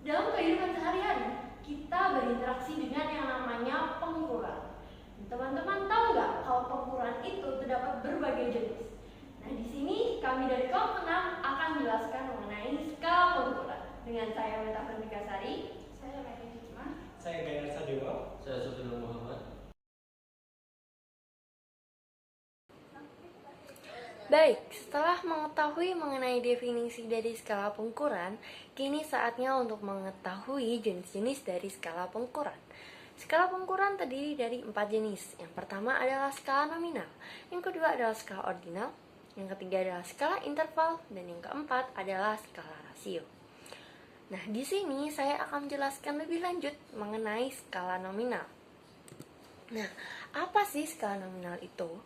Dalam kehidupan sehari-hari, kita berinteraksi dengan yang namanya pengukuran. Teman-teman tahu nggak kalau pengukuran itu terdapat berbagai jenis? Nah, di sini kami dari kelompok 6 akan menjelaskan mengenai skala pengukuran. Dengan saya Meta Sari, saya Meta Hikmah, Saya Gayar Sadewa. Saya Sufyan Muhammad. Baik, setelah mengetahui mengenai definisi dari skala pengukuran, kini saatnya untuk mengetahui jenis-jenis dari skala pengukuran. Skala pengukuran terdiri dari 4 jenis. Yang pertama adalah skala nominal, yang kedua adalah skala ordinal, yang ketiga adalah skala interval, dan yang keempat adalah skala rasio. Nah, di sini saya akan menjelaskan lebih lanjut mengenai skala nominal. Nah, apa sih skala nominal itu?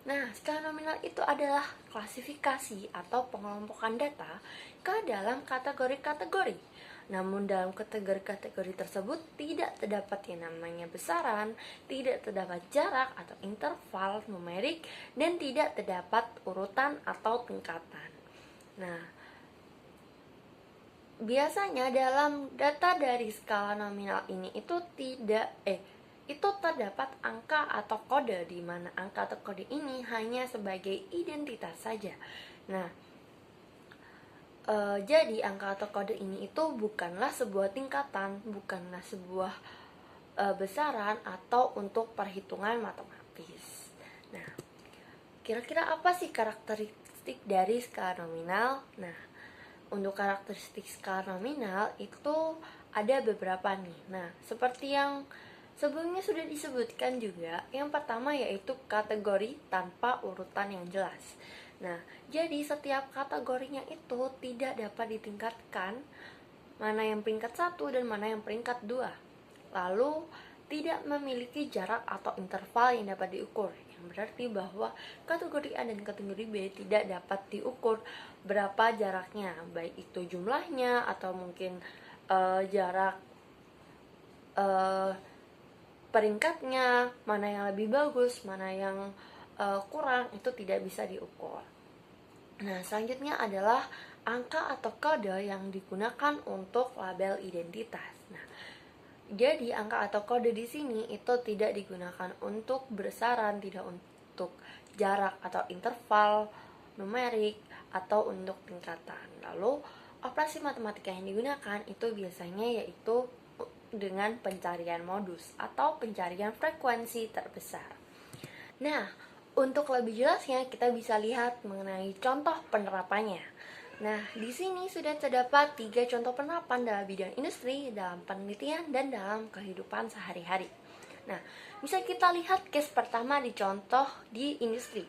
Nah, skala nominal itu adalah klasifikasi atau pengelompokan data ke dalam kategori-kategori. Namun dalam kategori-kategori tersebut tidak terdapat yang namanya besaran, tidak terdapat jarak atau interval numerik, dan tidak terdapat urutan atau tingkatan. Nah, biasanya dalam data dari skala nominal ini itu terdapat angka atau kode, di mana angka atau kode ini hanya sebagai identitas saja. Nah, jadi angka atau kode ini itu bukanlah sebuah tingkatan, bukanlah sebuah besaran atau untuk perhitungan matematis. Nah, kira-kira apa sih karakteristik dari skala nominal? Nah, untuk karakteristik skala nominal itu ada beberapa nih. Nah, seperti yang sebelumnya sudah disebutkan juga, yang pertama yaitu kategori tanpa urutan yang jelas. Nah, jadi setiap kategorinya itu tidak dapat ditingkatkan, mana yang peringkat 1 dan mana yang peringkat 2. Lalu, tidak memiliki jarak atau interval yang dapat diukur, yang berarti bahwa kategori A dan kategori B tidak dapat diukur berapa jaraknya, baik itu jumlahnya atau mungkin jarak peringkatnya, mana yang lebih bagus, mana yang kurang, itu tidak bisa diukur. Nah, selanjutnya adalah angka atau kode yang digunakan untuk label identitas. Nah, jadi angka atau kode di sini itu tidak digunakan untuk besaran, tidak untuk jarak atau interval numerik atau untuk tingkatan. Lalu operasi matematika yang digunakan itu biasanya yaitu dengan pencarian modus atau pencarian frekuensi terbesar. Nah, untuk lebih jelasnya kita bisa lihat mengenai contoh penerapannya. Nah, di sini sudah terdapat 3 contoh penerapan dalam bidang industri, dalam penelitian, dan dalam kehidupan sehari-hari. Nah, bisa kita lihat case pertama di contoh di industri.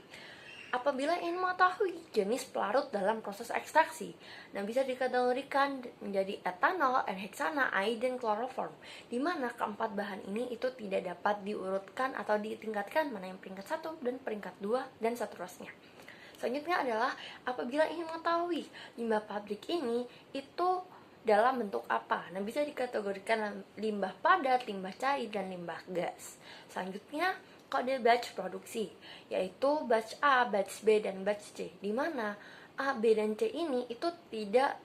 Apabila ingin mengetahui jenis pelarut dalam proses ekstraksi, nah bisa dikategorikan menjadi etanol, N-heksana, aid, dan kloroform, di mana keempat bahan ini itu tidak dapat diurutkan atau ditingkatkan mana yang peringkat 1 dan peringkat 2 dan seterusnya. Selanjutnya adalah apabila ingin mengetahui limbah pabrik ini itu dalam bentuk apa. Nah, bisa dikategorikan limbah padat, limbah cair, dan limbah gas. Selanjutnya, kode batch produksi, yaitu batch A, batch B, dan batch C, di mana A, B, dan C ini itu tidak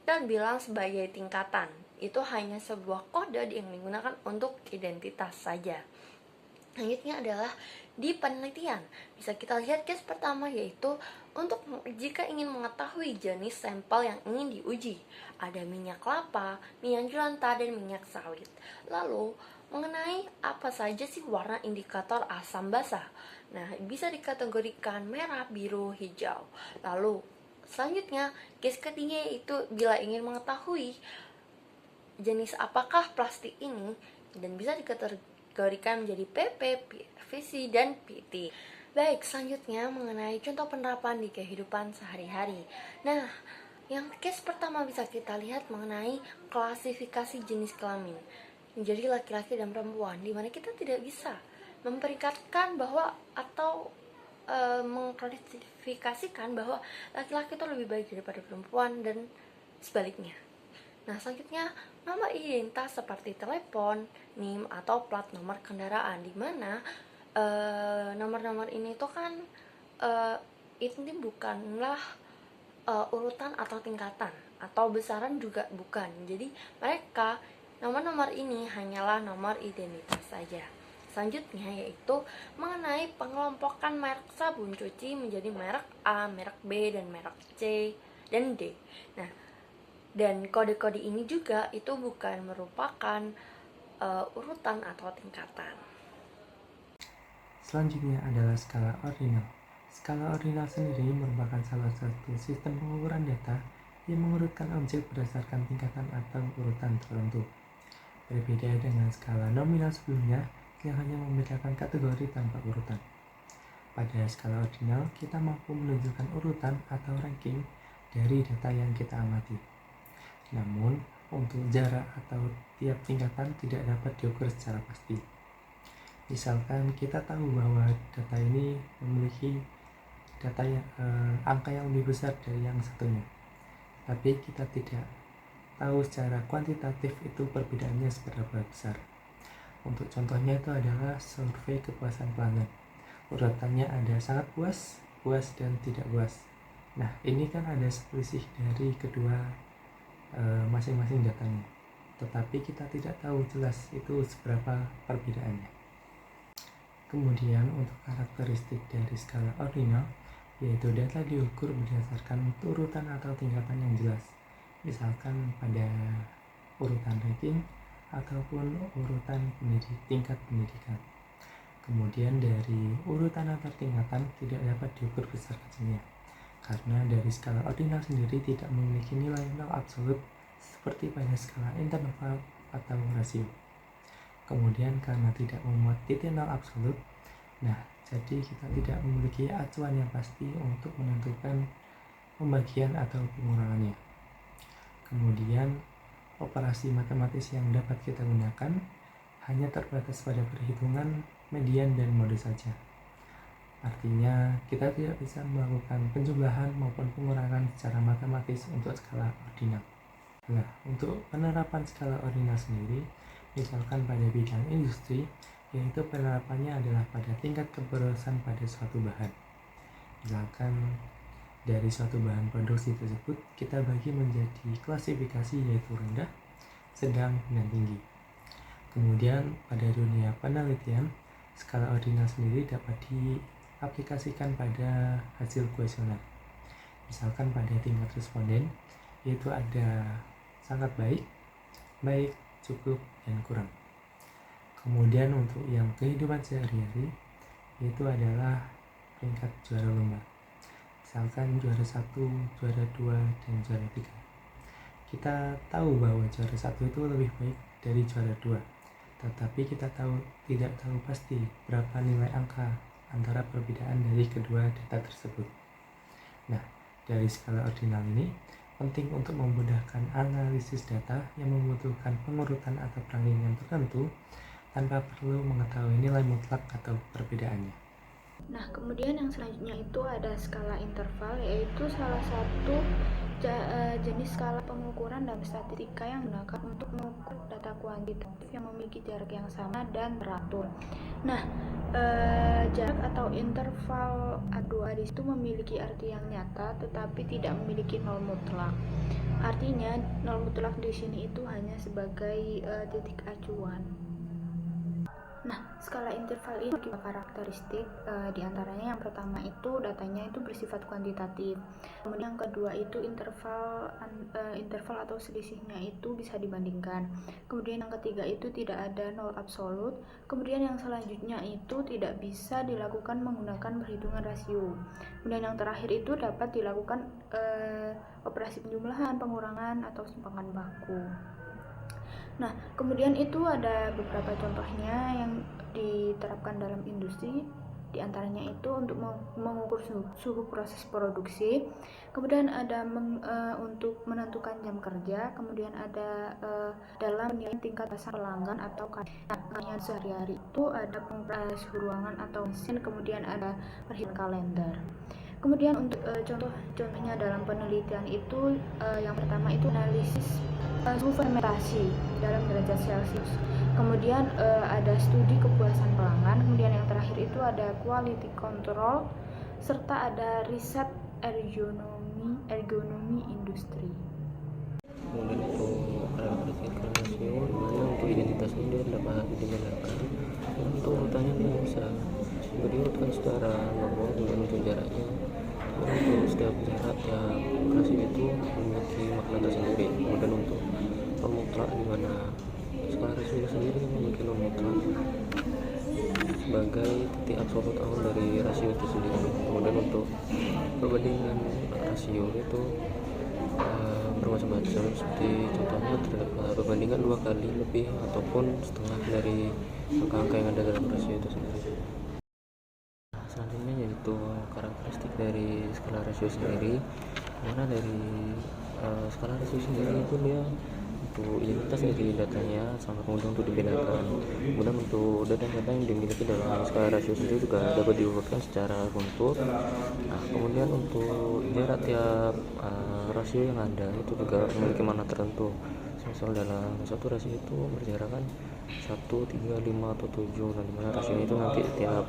terbilang sebagai tingkatan. Itu hanya sebuah kode yang digunakan untuk identitas saja. Selanjutnya adalah di penelitian. Bisa kita lihat case pertama yaitu untuk jika ingin mengetahui jenis sampel yang ingin diuji. Ada minyak kelapa, minyak jelantah, dan minyak sawit. Lalu, mengenai apa saja sih warna indikator asam basa? Nah, bisa dikategorikan merah, biru, hijau. Lalu, selanjutnya, case ketiga yaitu bila ingin mengetahui jenis apakah plastik ini, dan bisa dikategorikan menjadi PP, PVC, dan PET. Baik, selanjutnya mengenai contoh penerapan di kehidupan sehari-hari. Nah, yang case pertama bisa kita lihat mengenai klasifikasi jenis kelamin menjadi laki-laki dan perempuan, di mana kita tidak bisa memperingkatkan bahwa atau mengklasifikasikan bahwa laki-laki itu lebih baik daripada perempuan dan sebaliknya. Nah, selanjutnya nomor identitas seperti telepon, NIM, atau plat nomor kendaraan, di mana nomor-nomor ini tuh kan ini bukanlah urutan atau tingkatan, atau besaran juga bukan. Jadi mereka nomor-nomor ini hanyalah nomor identitas saja. Selanjutnya yaitu mengenai pengelompokan merek sabun cuci menjadi merek A, merek B, dan merek C dan D. Nah, dan kode-kode ini juga itu bukan merupakan urutan atau tingkatan. Selanjutnya adalah skala ordinal. Skala ordinal sendiri merupakan salah satu sistem pengukuran data yang mengurutkan objek berdasarkan tingkatan atau urutan tertentu. Berbeda dengan skala nominal sebelumnya yang hanya membedakan kategori tanpa urutan. Pada skala ordinal, kita mampu menunjukkan urutan atau ranking dari data yang kita amati. Namun, untuk jarak atau tiap tingkatan tidak dapat diukur secara pasti. Misalkan kita tahu bahwa data ini memiliki angka yang lebih besar dari yang satunya, tapi kita tidak tahu secara kuantitatif itu perbedaannya seberapa besar. Untuk contohnya itu adalah survei kepuasan pelanggan. Urutannya ada sangat puas, puas, dan tidak puas. Nah, ini kan ada selisih dari kedua masing-masing datanya, tetapi kita tidak tahu jelas itu seberapa perbedaannya. Kemudian untuk karakteristik dari skala ordinal, yaitu data diukur berdasarkan urutan atau tingkatan yang jelas, misalkan pada urutan ranking ataupun urutan tingkat pendidikan. Kemudian dari urutan antar tingkatan tidak dapat diukur besar kecilnya, karena dari skala ordinal sendiri tidak memiliki nilai nol absolut seperti pada skala interval atau rasio. Kemudian karena tidak memuat titik nol absolut, nah jadi kita tidak memiliki acuan yang pasti untuk menentukan pembagian atau pengurangannya. Kemudian operasi matematis yang dapat kita gunakan hanya terbatas pada perhitungan median dan mode saja. Artinya, kita tidak bisa melakukan penjumlahan maupun pengurangan secara matematis untuk skala ordinal. Nah, untuk penerapan skala ordinal sendiri, misalkan pada bidang industri, yaitu penerapannya adalah pada tingkat keberosan pada suatu bahan. Misalkan dari suatu bahan produksi tersebut, kita bagi menjadi klasifikasi yaitu rendah, sedang, dan tinggi. Kemudian pada dunia penelitian, skala ordinal sendiri dapat diaplikasikan pada hasil kuesioner. Misalkan pada tingkat responden, yaitu ada sangat baik, baik, cukup, dan kurang. Kemudian untuk yang kehidupan sehari-hari, yaitu adalah peringkat juara lomba. Misalkan juara 1, juara 2, dan juara 3. Kita tahu bahwa juara 1 itu lebih baik dari juara 2, tetapi kita tidak tahu pasti berapa nilai angka antara perbedaan dari kedua data tersebut. Nah, dari skala ordinal ini penting untuk memudahkan analisis data yang membutuhkan pengurutan atau perangingan tertentu tanpa perlu mengetahui nilai mutlak atau perbedaannya. Nah, kemudian yang selanjutnya itu ada skala interval, yaitu salah satu jenis skala pengukuran dalam statistika yang digunakan untuk mengukur data kuantitatif yang memiliki jarak yang sama dan teratur. Nah, jarak atau interval A2 di situ memiliki arti yang nyata tetapi tidak memiliki nol mutlak. Artinya, nol mutlak di sini itu hanya sebagai titik acuan. Nah, skala interval ini memiliki karakteristik, diantaranya yang pertama itu datanya itu bersifat kuantitatif. Kemudian yang kedua itu interval atau selisihnya itu bisa dibandingkan. Kemudian yang ketiga itu tidak ada nol absolut. Kemudian yang selanjutnya itu tidak bisa dilakukan menggunakan perhitungan rasio. Kemudian yang terakhir itu dapat dilakukan operasi penjumlahan, pengurangan, atau simpangan baku. Nah, kemudian itu ada beberapa contohnya yang diterapkan dalam industri, diantaranya itu untuk mengukur suhu proses produksi, kemudian ada untuk menentukan jam kerja, kemudian ada dalam penilaian tingkat pasar pelanggan atau karya sehari-hari itu ada pengukuran suhu ruangan atau mesin, kemudian ada perhitungan kalender. Kemudian untuk contohnya dalam penelitian itu yang pertama itu analisis suhu fermentasi dalam derajat Celcius. Kemudian ada studi kepuasan pelanggan. Kemudian yang terakhir itu ada quality control serta ada riset ergonomi industri. Kemudian untuk karakteristik rasio dimana untuk identitasnya dia dapat dibedakan, dan untuk urutannya dia bisa diurutkan secara normal. Kemudian untuk jaraknya, dan untuk setiap jarak tiap rasio itu memiliki makna tersendiri. Kemudian untuk non mutlak dimana skala rasio sendiri memiliki non mutlak sebagai titik absolut awal dari rasio itu sendiri. Kemudian untuk perbandingan rasio itu bermacam-macam, seperti contohnya terdapat perbandingan 2 kali lebih ataupun setengah dari angka-angka yang ada dalam rasio itu sendiri. Selanjutnya yaitu karakteristik dari skala rasio sendiri, mana dari skala rasio sendiri itu dia untuk identitas dari datanya sangat mudah untuk dibedakan. Kemudian untuk data-data yang dimiliki dalam skala rasio sendiri juga dapat diurutkan secara runtuh. Kemudian untuk jarak tiap rasio yang ada itu juga memiliki makna tertentu. Misal dalam satu rasio itu berjarakan 1, 3, 5 atau 7. Nah, dimana rasio itu nanti tiap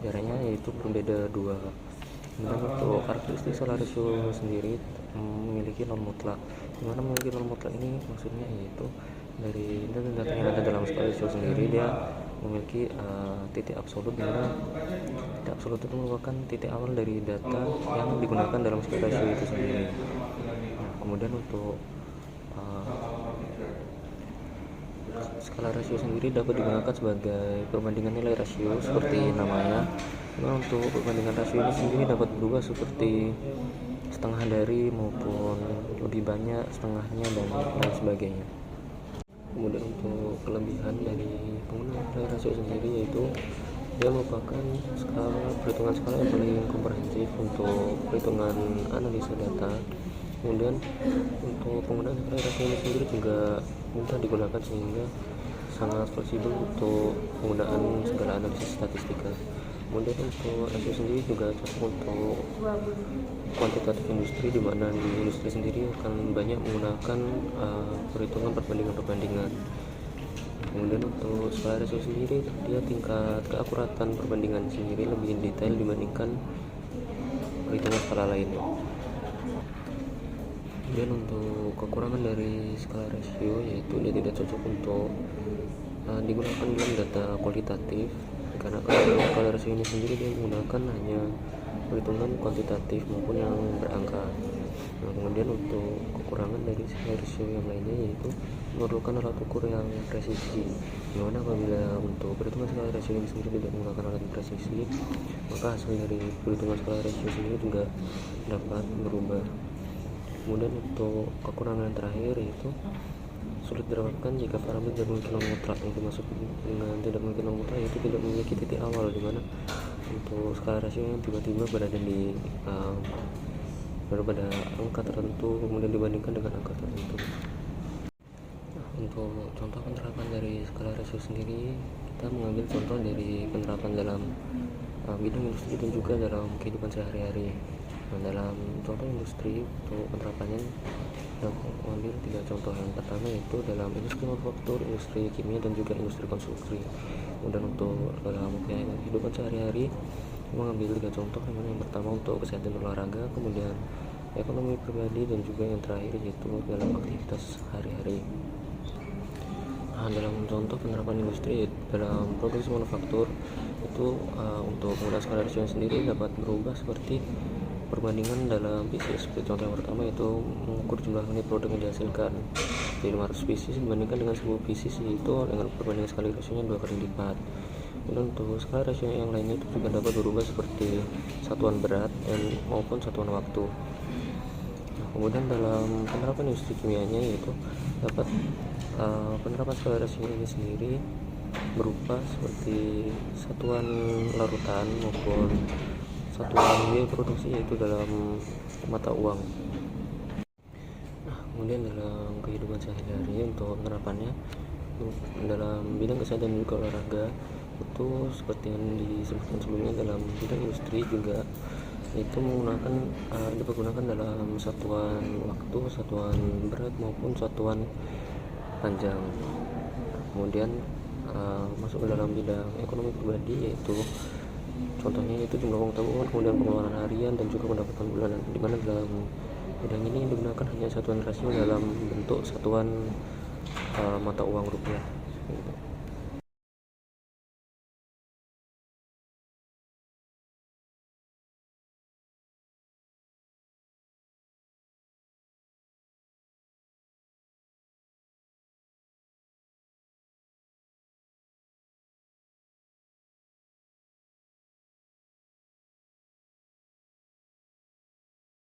jaraknya yaitu berbeda 2. Kemudian untuk karakteristik skala rasio sendiri memiliki non mutlak. Dimana memiliki non mutlak ini maksudnya yaitu dari data yang ada dalam skala rasio sendiri dia memiliki titik absolut, dimana titik absolut itu merupakan titik awal dari data yang digunakan dalam skala rasio itu sendiri. Kemudian untuk skala rasio sendiri dapat digunakan sebagai perbandingan nilai rasio seperti namanya. Nah, untuk perbandingan rasio ini sendiri dapat berubah seperti setengah dari maupun lebih banyak setengahnya dan lain sebagainya. Kemudian untuk kelebihan dari penggunaan nilai rasio sendiri yaitu dia merupakan perhitungan skala yang paling komprehensif untuk perhitungan analisa data. Kemudian untuk penggunaan nilai rasio ini sendiri juga mudah digunakan sehingga sangat fleksibel untuk penggunaan segala analisis statistika. Kemudian untuk rasio sendiri juga cocok untuk kuantitatif industri, di mana di industri sendiri akan banyak menggunakan perhitungan perbandingan. Kemudian untuk skala rasio sendiri dia tingkat keakuratan perbandingan sendiri lebih detail dibandingkan perhitungan skala lainnya. Kemudian untuk kekurangan dari skala rasio yaitu dia tidak cocok untuk digunakan dalam data kualitatif, karena skala rasio ini sendiri dia menggunakan hanya perhitungan kuantitatif maupun yang berangka. Nah, kemudian untuk kekurangan dari skala rasio yang lainnya yaitu memerlukan alat ukur yang presisi, dimana apabila untuk perhitungan skala rasio ini sendiri tidak menggunakan alat presisi, maka hasil dari perhitungan skala rasio sendiri juga dapat berubah. Kemudian untuk kekurangan yang terakhir yaitu sulit didapatkan jika parameter tidak memiliki non mutlak. Yang dimaksud dengan tidak memiliki non mutlak yaitu tidak memiliki titik awal, dimana untuk skala rasio yang tiba-tiba berada pada angka tertentu kemudian dibandingkan dengan angka tertentu. Untuk contoh penerapan dari skala rasio sendiri, kita mengambil contoh dari penerapan dalam bidang industri dan juga dalam kehidupan sehari-hari. Nah, dalam contoh industri untuk penerapannya kita mengambil 3 contoh. Yang pertama yaitu dalam industri manufaktur, industri kimia dan juga industri konstruksi. Kemudian untuk dalam kehidupan sehari-hari mengambil 3 contoh, yang pertama untuk kesehatan olahraga, kemudian ekonomi pribadi, dan juga yang terakhir yaitu dalam aktivitas hari-hari. Nah, dalam contoh penerapan industri dalam produksi manufaktur itu untuk penggunaan skala rasio sendiri dapat berubah seperti perbandingan dalam pieces. Seperti contoh yang pertama yaitu mengukur jumlah unit produk yang dihasilkan dari 500 pieces dibandingkan dengan 1000 pieces, yaitu dengan perbandingan skala rasionya 2 kali lipat. Kemudian untuk skala rasio yang lainnya itu juga dapat berubah seperti satuan berat dan maupun satuan waktu. Nah, kemudian dalam penerapan industri kimianya yaitu dapat penerapan skala rasio ini sendiri berupa seperti satuan larutan maupun satuan biaya produksi yaitu dalam mata uang. Nah, kemudian dalam kehidupan sehari-hari untuk penerapannya dalam bidang kesehatan dan juga olahraga itu seperti yang disebutkan sebelumnya, dalam bidang industri juga itu menggunakan dipergunakan dalam satuan waktu, satuan berat maupun satuan panjang. Kemudian masuk ke dalam bidang ekonomi pribadi yaitu contohnya itu jumlah uang tabungan, kemudian pengeluaran harian dan juga pendapatan bulanan, di mana dalam Bidang ini digunakan hanya satuan rasio dalam bentuk satuan mata uang rupiah. Gitu.